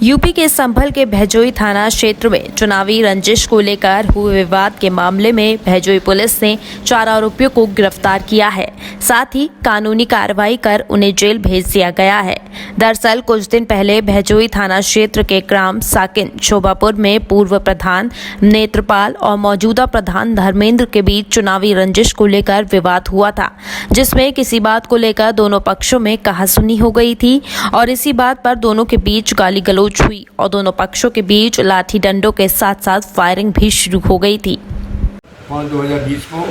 UP के संभल के भैजोई थाना क्षेत्र में चुनावी रंजिश को लेकर हुए विवाद के मामले में भैजोई पुलिस ने 4 आरोपियों को गिरफ्तार किया है। साथ ही कानूनी कार्रवाई कर उन्हें जेल भेज दिया गया है। दरअसल कुछ दिन पहले भैजोई थाना क्षेत्र के ग्राम साकिन शोभापुर में पूर्व प्रधान नेत्रपाल और मौजूदा प्रधान धर्मेंद्र के बीच चुनावी रंजिश को लेकर विवाद हुआ था, जिसमें किसी बात को लेकर दोनों पक्षों में कहासुनी हो गई थी और इसी बात पर दोनों के बीच गाली गलौज हुई और दोनों पक्षों के बीच लाठी डंडों के साथ साथ फायरिंग भी शुरू हो गई थी। 2020 को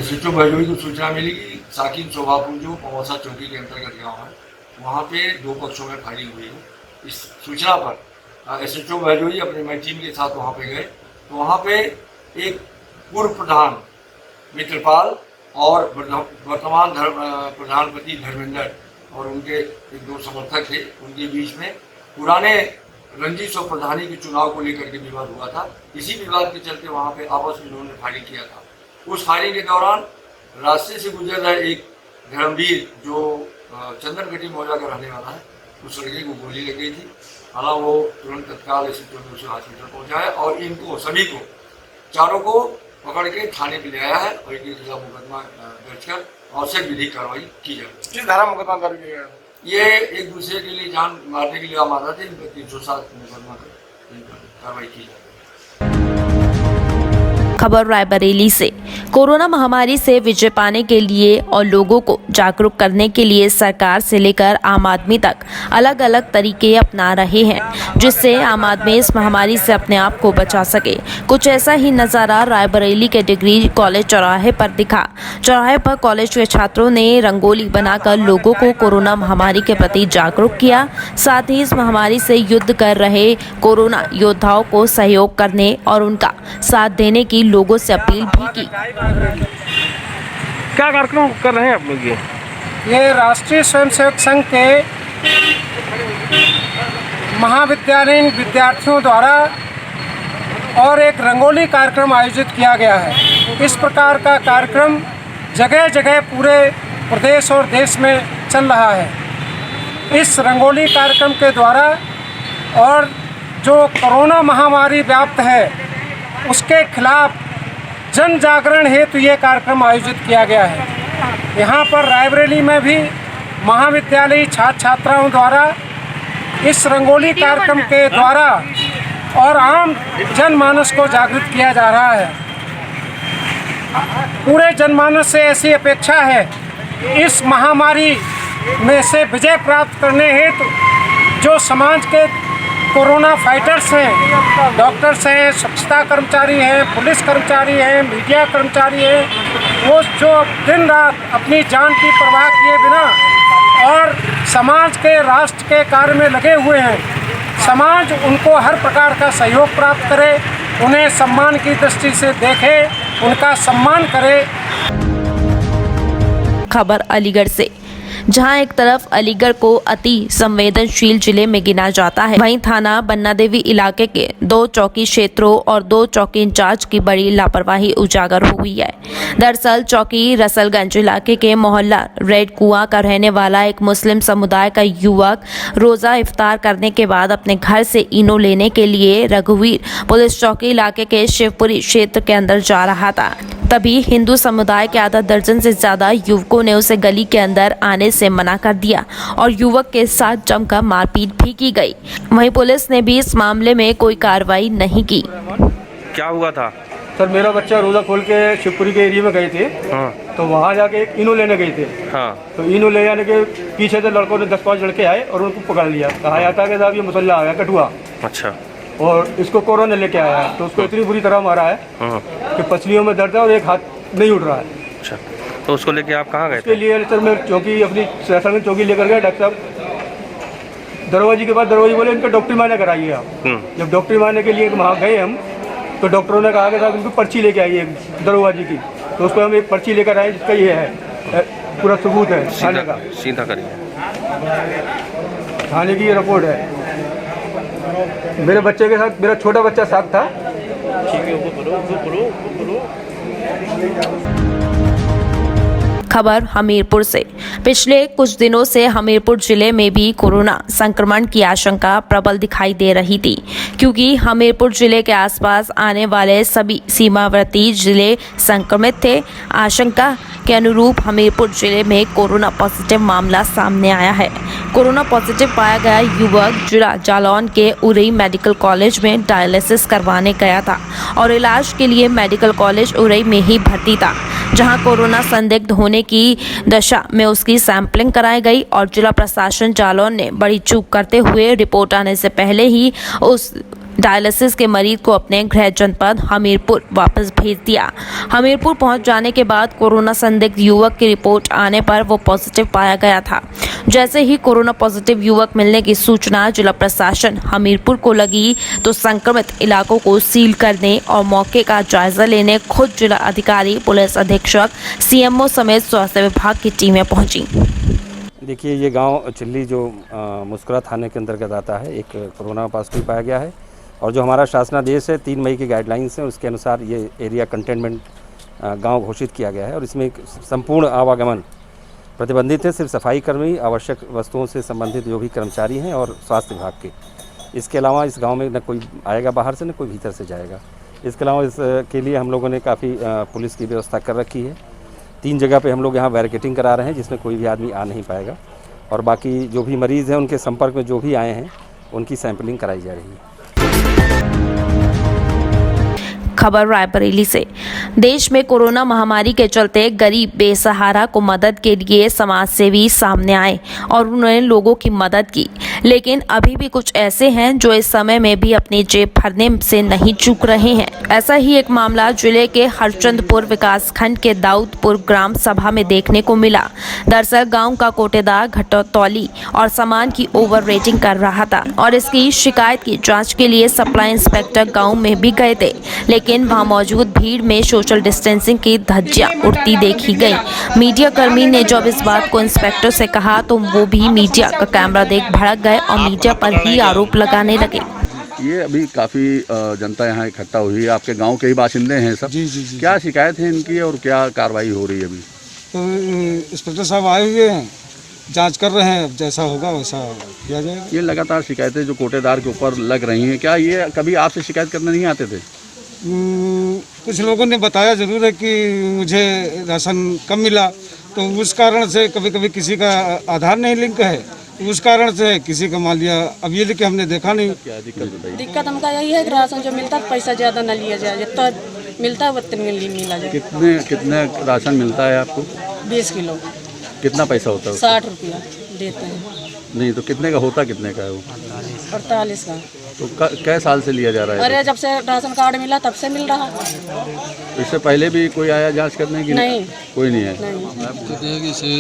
एसएचओ भैजोई को सूचना मिली कि साकिन शोभापुर जो पवासा चौकी के अंतर्गत गाँव है, वहाँ पे 2 पक्षों में फायरिंग हुई है। इस सूचना पर एसएचओ भैजोई अपने टीम के साथ वहाँ पे गए, तो वहाँ पे एक पूर्व प्रधान मित्रपाल और वर्तमान प्रधानपति धर्मेंद्र और उनके 2 समर्थक थे, उनके बीच में पुराने रंजिश और प्रधानी के चुनाव को लेकर के विवाद हुआ था। इसी विवाद के चलते वहाँ पे आपस में उन्होंने फायरिंग किया था। उस फायरिंग के दौरान रास्ते से गुजर रहे एक धर्मवीर जो चंदनगढ़ी मौजा का रहने वाला है, उस लड़के को गोली लग गई थी। हालांकि वो तुरंत तत्काल उसे हॉस्पिटल पहुँचाया और इनको सभी को 4 को पकड़ के थाने पे ले आया है और इनके खिलाफ मुकदमा दर्ज कर आवश्यक विधिक कार्रवाई की जाएगी। किस धारा मुकदमा दर्ज किया गया? ये एक दूसरे के लिए जान मारने के लिए आमादा थे, इन पर 307 मुकदमा कार्रवाई की जाएगी। खबर रायबरेली से। कोरोना महामारी से विजय पाने के लिए और लोगों को जागरूक करने के लिए सरकार से लेकर आम आदमी तक अलग अलग तरीके अपना रहे हैं, जिससे आम आदमी इस महामारी से अपने आप को बचा सके। कुछ ऐसा ही नज़ारा रायबरेली के डिग्री कॉलेज चौराहे पर दिखा। चौराहे पर कॉलेज के छात्रों ने रंगोली बनाकर लोगों को कोरोना महामारी के प्रति जागरूक किया। साथ ही इस महामारी से युद्ध कर रहे कोरोना योद्धाओं को सहयोग करने और उनका साथ देने की लोगों से अपील भी की। क्या कार्यक्रम कर रहे हैं आप लोग? ये राष्ट्रीय स्वयंसेवक संघ के महाविद्यालयीन विद्यार्थियों द्वारा और एक रंगोली कार्यक्रम आयोजित किया गया है। इस प्रकार का कार्यक्रम जगह जगह पूरे प्रदेश और देश में चल रहा है। इस रंगोली कार्यक्रम के द्वारा और जो कोरोना महामारी व्याप्त है उसके खिलाफ जन जागरण हेतु ये कार्यक्रम आयोजित किया गया है। यहाँ पर रायबरेली में भी महाविद्यालयी छात्र छात्राओं द्वारा इस रंगोली कार्यक्रम के द्वारा और आम जनमानस को जागृत किया जा रहा है। पूरे जनमानस से ऐसी अपेक्षा है कि इस महामारी में से विजय प्राप्त करने हेतु जो समाज के कोरोना फाइटर्स हैं, डॉक्टर्स हैं, स्वच्छता कर्मचारी हैं, पुलिस कर्मचारी हैं, मीडिया कर्मचारी हैं, वो जो दिन रात अपनी जान की परवाह किए बिना और समाज के राष्ट्र के कार्य में लगे हुए हैं, समाज उनको हर प्रकार का सहयोग प्राप्त करे, उन्हें सम्मान की दृष्टि से देखे, उनका सम्मान करे। खबर अलीगढ़ से। जहां एक तरफ अलीगढ़ को अति संवेदनशील जिले में गिना जाता है, वहीं थाना बन्ना देवी इलाके के 2 चौकी क्षेत्रों और 2 चौकी इंचार्ज की बड़ी लापरवाही उजागर हुई है। दरअसल चौकी रसलगंज इलाके के मोहल्ला रेड कुआं का रहने वाला एक मुस्लिम समुदाय का युवक रोजा इफ्तार करने के बाद अपने घर से इनो लेने के लिए रघुवीर पुलिस चौकी इलाके के शिवपुरी क्षेत्र के अंदर जा रहा था। तभी हिंदू समुदाय के आधा दर्जन से ज्यादा युवकों ने उसे गली के अंदर आने से मना कर दिया और युवक के साथ जमकर मारपीट भी की गई। वहीं पुलिस ने भी इस मामले में कोई कार्रवाई नहीं की। क्या हुआ था? सर मेरा बच्चा रोज़ा खोल के शिवपुरी के एरिया में गए थे। हाँ। तो वहाँ जाके एक इनो लेने गए थे। हाँ। तो इनो ले जाने के पीछे से लड़कों ने 10-5 लड़के आए और उनको पकड़ लिया। कहा जाता कि साहब ये मुसल्ला आ गया कठुआ। अच्छा। और इसको कोरोना लेके आया है, तो उसको इतनी बुरी तरह मारा है हाँ। कि पसलियों में दर्द है और एक हाथ नहीं उठ रहा है। अच्छा, तो उसको लेके आप कहाँ गए उसके थे? लिए सर मैं चौकी अपनी सहसन चौकी लेकर गया। डॉक्टर साहब दरवाजे के बाद दरवाजे बोले इनका डॉक्टरी माने कराइए आप। जब डॉक्टरी माने के लिए वहाँ गए हम, तो डॉक्टरों ने कहा कि साहब इनको पर्ची लेके आइए दरवाजे की। तो उसको हम एक पर्ची लेकर आए जिसका ये है पूरा सबूत है थाने का। सीधा करिए। थाने की ये रिपोर्ट है। मेरे बच्चे के साथ मेरा छोटा बच्चा साथ था। खबर हमीरपुर से। पिछले कुछ दिनों से हमीरपुर जिले में भी कोरोना संक्रमण की आशंका प्रबल दिखाई दे रही थी, क्योंकि हमीरपुर जिले के आसपास आने वाले सभी सीमावर्ती जिले संक्रमित थे। आशंका के अनुरूप हमीरपुर जिले में कोरोना पॉजिटिव मामला सामने आया है। कोरोना पॉजिटिव पाया गया युवक जिला जालौन के उरई मेडिकल कॉलेज में डायलिसिस करवाने गया था और इलाज के लिए मेडिकल कॉलेज उरई में ही भर्ती था, जहां कोरोना संदिग्ध होने की दशा में उसकी सैंपलिंग कराई गई और जिला प्रशासन जालौन ने बड़ी चूक करते हुए रिपोर्ट आने से पहले ही उस डायलिसिस के मरीज को अपने गृह जनपद हमीरपुर वापस भेज दिया। हमीरपुर पहुंच जाने के बाद कोरोना संदिग्ध युवक की रिपोर्ट आने पर वो पॉजिटिव पाया गया था। जैसे ही कोरोना पॉजिटिव युवक मिलने की सूचना जिला प्रशासन हमीरपुर को लगी तो संक्रमित इलाकों को सील करने और मौके का जायजा लेने खुद जिला अधिकारी, पुलिस अधीक्षक, सीएमओ समेत स्वास्थ्य विभाग की टीमें पहुंची। देखिए, ये गांव चिल्ली जो मुस्कुरा थाने के अंतर्गत आता है, एक कोरोना पॉजिटिव पाया गया है और जो हमारा शासनादेश है 3 मई की गाइडलाइंस है, उसके अनुसार ये एरिया कंटेनमेंट गांव घोषित किया गया है और इसमें संपूर्ण आवागमन प्रतिबंधित है। सिर्फ सफाई कर्मी, आवश्यक वस्तुओं से संबंधित जो भी कर्मचारी हैं और स्वास्थ्य विभाग के। इसके अलावा इस गांव में न कोई आएगा बाहर से, न कोई भीतर से जाएगा। इसके अलावा इसके लिए हम लोगों ने काफ़ी पुलिस की व्यवस्था कर रखी है। 3 जगह पे हम लोग यहाँ बैरिकेटिंग करा रहे हैं, जिसमें कोई भी आदमी आ नहीं पाएगा और बाकी जो भी मरीज़ हैं उनके संपर्क में जो भी आए हैं उनकी सैंपलिंग कराई जा रही है। खबर रायबरेली से। देश में कोरोना महामारी के चलते गरीब बेसहारा को मदद के लिए समाजसेवी सामने आए और उन्होंने लोगों की मदद की, लेकिन अभी भी कुछ ऐसे हैं जो इस समय में भी अपनी जेब भरने से नहीं चूक रहे हैं। ऐसा ही एक मामला जिले के हरचंदपुर विकासखंड के दाऊदपुर ग्राम सभा में देखने को मिला। दरअसल गांव का कोटेदार घटतौली और सामान की ओवर रेटिंग कर रहा था और इसकी शिकायत की जांच के लिए सप्लाई इंस्पेक्टर गांव में भी गए थे, लेकिन वहां मौजूद भीड़ में सोशल डिस्टेंसिंग की धज्जियां उड़ती देखी गई। मीडिया कर्मी ने जब इस बात को इंस्पेक्टर से कहा तो वो भी मीडिया का कैमरा देख भड़क गए और मीडिया पर ही आरोप लगाने लगे। ये अभी काफ़ी जनता यहाँ इकट्ठा हुई है, आपके गांव के ही बाशिंदे हैं सब। जी। क्या शिकायत है इनकी और क्या कार्रवाई हो रही है अभी? तो इंस्पेक्टर साहब आए हुए हैं, जांच कर रहे हैं, जैसा होगा वैसा किया जाएगा। ये लगातार शिकायतें जो कोटेदार के ऊपर लग रही हैं, क्या ये कभी आपसे शिकायत करने नहीं आते थे? कुछ लोगों ने बताया ज़रूर है कि मुझे राशन कम मिला, तो उस कारण से कभी कभी किसी का आधार नहीं लिंक है, तो उस कारण से किसी का मान लिया। अब ये लेके हमने देखा नहीं। क्या दिक्कत बताइए? दिक्कत हमका यही है कि राशन जो मिलता है पैसा ज़्यादा न लिया जाए, जितना मिलता है उतना मिला जाए। कितने राशन मिलता है आपको? 20 किलो। कितना पैसा होता है? 60 रुपया देते हैं। नहीं तो कितने का होता, कितने का है वो? 48 का। तो कै साल से लिया जा रहा है? अरे जब से राशन कार्ड मिला तब से मिल रहा। तो इससे पहले भी कोई आया जांच करने की? नहीं, कोई नहीं है। कहते हैं कि इसे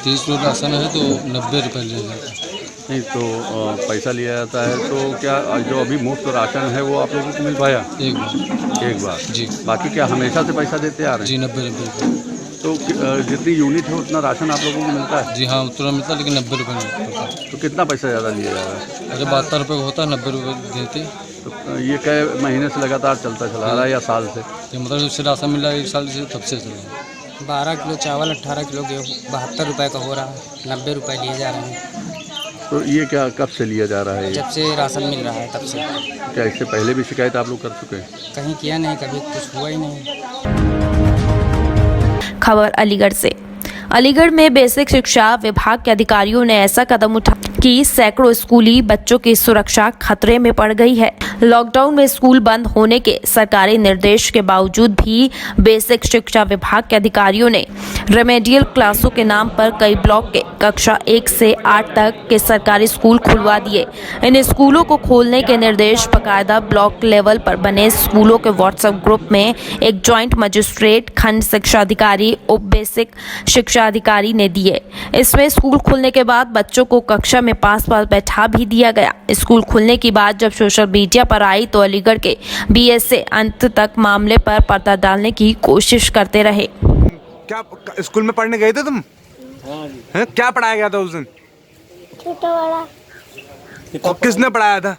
30 किलो राशन है तो 90 रुपये लिया जाता है। नहीं तो पैसा लिया जाता है, तो क्या जो अभी मुफ्त राशन है वो आप लोगों को मिल पाया? एक बार जी। बाकी क्या हमेशा से पैसा देते आ रहे हैं? जी, 90 रुपये। तो जितनी यूनिट है उतना राशन आप लोगों को मिलता है? जी हाँ, उतना मिलता है, लेकिन 90 रुपये मिलता है। तो कितना पैसा ज़्यादा लिया जा रहा है? अरे 72 रुपये का होता है, 90 रुपये देते। तो ये कई महीने से लगातार चलता चला रहा है या साल से? ये मतलब जब से राशन मिला 1 साल से, तब से चल रहा है। 12 किलो चावल, 18 किलो गेहूँ 72 रुपये का हो रहा है, 90 रुपये लिए जा रहे हैं। तो ये क्या कब से लिया जा रहा है? जब से राशन मिल रहा है तब से। क्या इससे पहले भी शिकायत आप लोग कर चुके हैं? कहीं किया नहीं, कभी कुछ हुआ ही नहीं। खबर अलीगढ़ से। अलीगढ़ में बेसिक शिक्षा विभाग के अधिकारियों ने ऐसा कदम उठाया कि सैकड़ों स्कूली बच्चों की सुरक्षा खतरे में पड़ गई है। लॉकडाउन में स्कूल बंद होने के सरकारी निर्देश के बावजूद भी बेसिक शिक्षा विभाग के अधिकारियों ने रेमेडियल क्लासों के नाम पर कई ब्लॉक के कक्षा 1 से 8 तक के सरकारी स्कूल खुलवा दिए। इन स्कूलों को खोलने के निर्देश बाकायदा ब्लॉक लेवल पर बने स्कूलों के व्हाट्सएप ग्रुप में एक ज्वाइंट मजिस्ट्रेट, खंड शिक्षा अधिकारी, उप बेसिक शिक्षा अधिकारी ने दिए। इसमें स्कूल खुलने के बाद बच्चों को कक्षा में पास बैठा भी दिया गया। स्कूल खुलने की बात जब सोशल मीडिया पर आई तो अलीगढ़ के बीएसए अंत तक मामले पर पर्दा डालने की कोशिश करते रहे। क्या स्कूल में पढ़ने गए थे तुम? हैं? क्या पढ़ाया गया था उस दिन? छोटा वाला। किसने पढ़ाया था?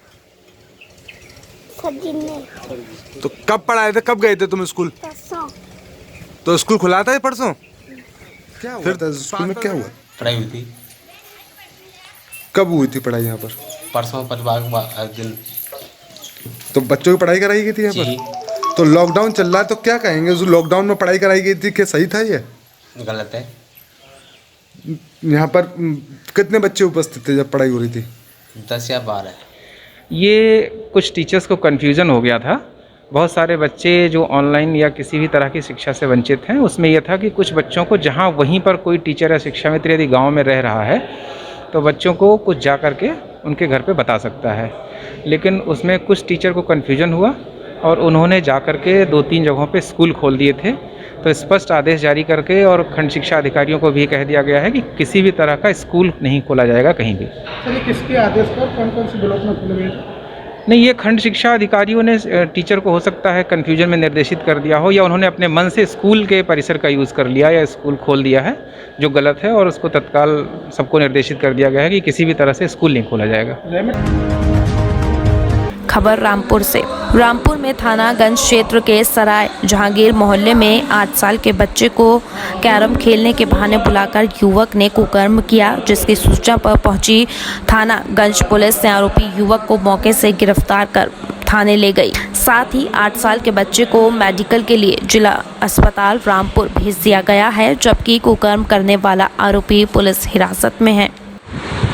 सचिन ने। तो कब पढ़ाए थे, कब गए थे तुम स्कूल? परसों। तो स्कूल खुला था ये परसों? क्या हुआ था स्कूल में, क्या हुआ? पढ़ाई हुई थी कब हुई थी पढ़ाई यहाँ पर? परसों दिन। तो बच्चों की पढ़ाई कराई गई थी यहाँ पर? तो लॉकडाउन चल रहा है तो क्या कहेंगे, जो लॉकडाउन में पढ़ाई कराई गई थी क्या सही था? ये गलत है। यहाँ पर कितने बच्चे उपस्थित थे जब पढ़ाई हो रही थी? 10 या 12। ये कुछ टीचर्स को कन्फ्यूज़न हो गया था। बहुत सारे बच्चे जो ऑनलाइन या किसी भी तरह की शिक्षा से वंचित हैं, उसमें यह था कि कुछ बच्चों को जहाँ वहीं पर कोई टीचर या शिक्षा मित्र यदि गाँव में रह रहा है तो बच्चों को कुछ जा कर के उनके घर पे बता सकता है। लेकिन उसमें कुछ टीचर को कन्फ्यूजन हुआ और उन्होंने जा कर के 2-3 जगहों पे स्कूल खोल दिए थे। तो स्पष्ट आदेश जारी करके और खंड शिक्षा अधिकारियों को भी कह दिया गया है कि किसी भी तरह का स्कूल नहीं खोला जाएगा कहीं भी। सर, ये किसके आदेश पर कौन कौन से ब्लॉक में खोले गए थे? नहीं, ये खंड शिक्षा अधिकारियों ने टीचर को हो सकता है कन्फ्यूजन में निर्देशित कर दिया हो, या उन्होंने अपने मन से स्कूल के परिसर का यूज़ कर लिया या स्कूल खोल दिया है, जो गलत है। और उसको तत्काल सबको निर्देशित कर दिया गया है कि किसी भी तरह से स्कूल नहीं खोला जाएगा। खबर रामपुर से। रामपुर में थानागंज क्षेत्र के सराय जहांगीर मोहल्ले में 8 साल के बच्चे को कैरम खेलने के बहाने बुलाकर युवक ने कुकर्म किया, जिसकी सूचना पर पहुंची थानागंज पुलिस ने आरोपी युवक को मौके से गिरफ्तार कर थाने ले गई। साथ ही 8 साल के बच्चे को मेडिकल के लिए जिला अस्पताल रामपुर भेज दिया गया है, जबकि कुकर्म करने वाला आरोपी पुलिस हिरासत में है।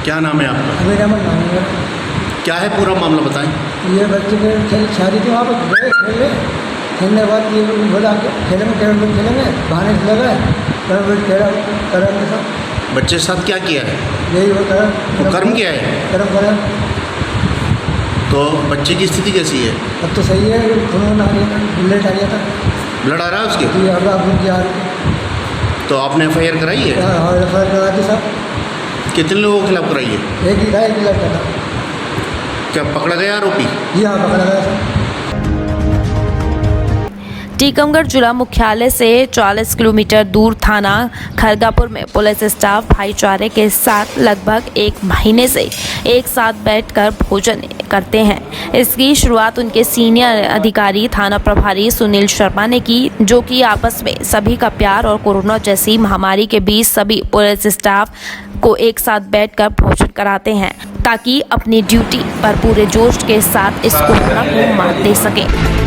क्या नाम है आपका? क्या है पूरा मामला बताएं। ये बच्चे के खेल शादी थी, वहाँ पर गए खेलने के बाद ये बोला खेलेंगे बहाने से लगा करम के साथ। बच्चे के साथ क्या किया है? यही वो कर्म किया है। कर्म करा। तो बच्चे की स्थिति कैसी है? अब तो सही है, खून आ रही है, ब्लड आ गया था। ब्लड आ रहा है उसके? जी, तो आपने FIR कराई है? हाँ, FIR करा दी साहब। कितने लोगों के खिलाफ कराई है? एक ही लड़का था। क्या पकड़ा गया आरोपी? जी हाँ, पकड़ा गया सर। टीकमगढ़ जिला मुख्यालय से 40 किलोमीटर दूर थाना खरगापुर में पुलिस स्टाफ भाईचारे के साथ लगभग 1 महीने से एक साथ बैठकर भोजन करते हैं। इसकी शुरुआत उनके सीनियर अधिकारी थाना प्रभारी सुनील शर्मा ने की, जो कि आपस में सभी का प्यार और कोरोना जैसी महामारी के बीच सभी पुलिस स्टाफ को एक साथ बैठकर भोजन कराते हैं, ताकि अपनी ड्यूटी पर पूरे जोश के साथ इस कोरोना को मात दे सकें।